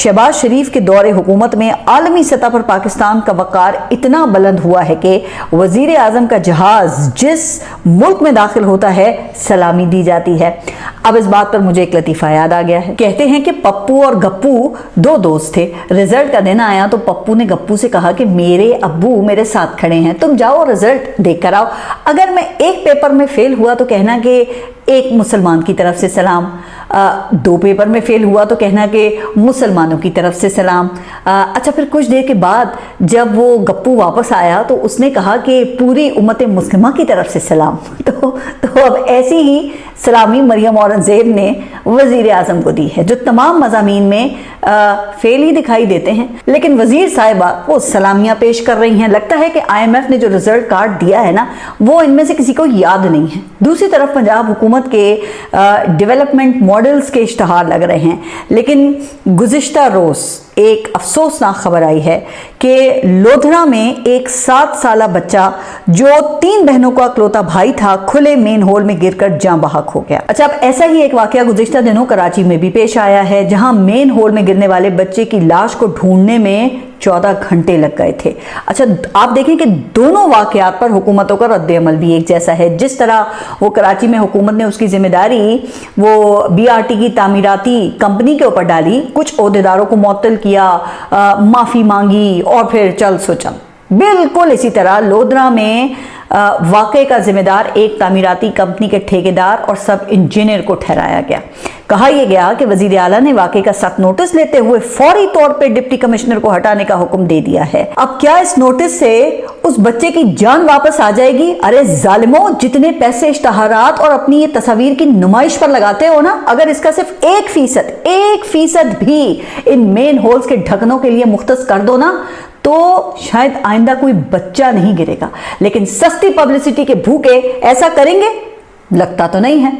शहबाज शरीफ के दौरे हुकूमत में आलमी सतह पर पाकिस्तान का वक़ार इतना बुलंद हुआ है कि वज़ीर आज़म का जहाज़ जिस मुल्क में दाखिल होता है सलामी दी जाती है। अब इस बात पर मुझे एक लतीफ़ा याद आ गया है। कहते हैं कि पप्पू और गप्पू दो दोस्त थे। रिजल्ट का दिन आया तो पप्पू ने गप्पू से कहा कि मेरे अब्बू मेरे साथ खड़े हैं, तुम जाओ रिजल्ट देख कर आओ। अगर मैं एक पेपर में फेल हुआ तो कहना कि एक मुसलमान की तरफ से सलाम, दो पेपर में फेल हुआ तो कहना कि मुसलमानों की तरफ से सलाम। अच्छा, फिर कुछ देर के बाद जब वो गप्पू वापस आया तो उसने कहा कि पूरी उम्मत मुस्लिमा की तरफ से सलाम। तो अब ऐसी ही सलामी मरियम औरंगज़ेब ने वज़ीर आज़म को दी है, जो तमाम मज़ामीन में फेल ही दिखाई देते हैं, लेकिन वज़ीर साहिबा वो सलामियाँ पेश कर रही हैं। लगता है कि IMF ने जो रिजल्ट कार्ड दिया है ना, वो इनमें से किसी को याद नहीं है। दूसरी तरफ पंजाब हुकूमत के डेवलपमेंट मॉडल्स के इश्तहार लग रहे हैं, लेकिन गुज़िश्ता रोज़ एक अफसोसनाक खबर आई है कि लोधरा में एक 7 साला बच्चा जो 3 बहनों का इकलौता भाई था, खुले मेन होल में गिरकर जान बहक हो गया। अच्छा, अब ऐसा ही एक वाकया गुज़िश्ता दिनों कराची में भी पेश आया है, जहां मेन होल में गिरने वाले बच्चे की लाश को ढूंढने में 14 घंटे लग गए थे। अच्छा, आप देखें कि दोनों वाकयात पर हुकूमतों का रद्द-ए-अमल भी एक जैसा है। जिस तरह वो कराची में हुकूमत ने उसकी जिम्मेदारी वो BRT की तामीराती कंपनी के ऊपर डाली, कुछ ओहदेदारों को मुअत्तल किया, माफ़ी मांगी और फिर चल सो चल। बिल्कुल इसी तरह लोधरा में वाक़े का जिम्मेदार एक तामीराती कंपनी के ठेकेदार और सब इंजीनियर को ठहराया गया। कहा यह गया कि वज़ीर आला ने वाक़े का सख्त नोटिस लेते हुए फौरी तौर पर डिप्टी कमिश्नर को हटाने का हुक्म दे दिया है। अब क्या इस नोटिस से उस बच्चे की जान वापस आ जाएगी? अरे जालिमों, जितने पैसे इश्तहारात और अपनी ये तस्वीर की नुमाइश पर लगाते हो ना, अगर इसका सिर्फ 1% भी इन मेन होल्स के ढक्कनों के लिए मुख्तस कर दो ना, तो शायद आइंदा कोई बच्चा नहीं गिरेगा। लेकिन सस्ती पब्लिसिटी के भूखे ऐसा करेंगे? लगता तो नहीं है।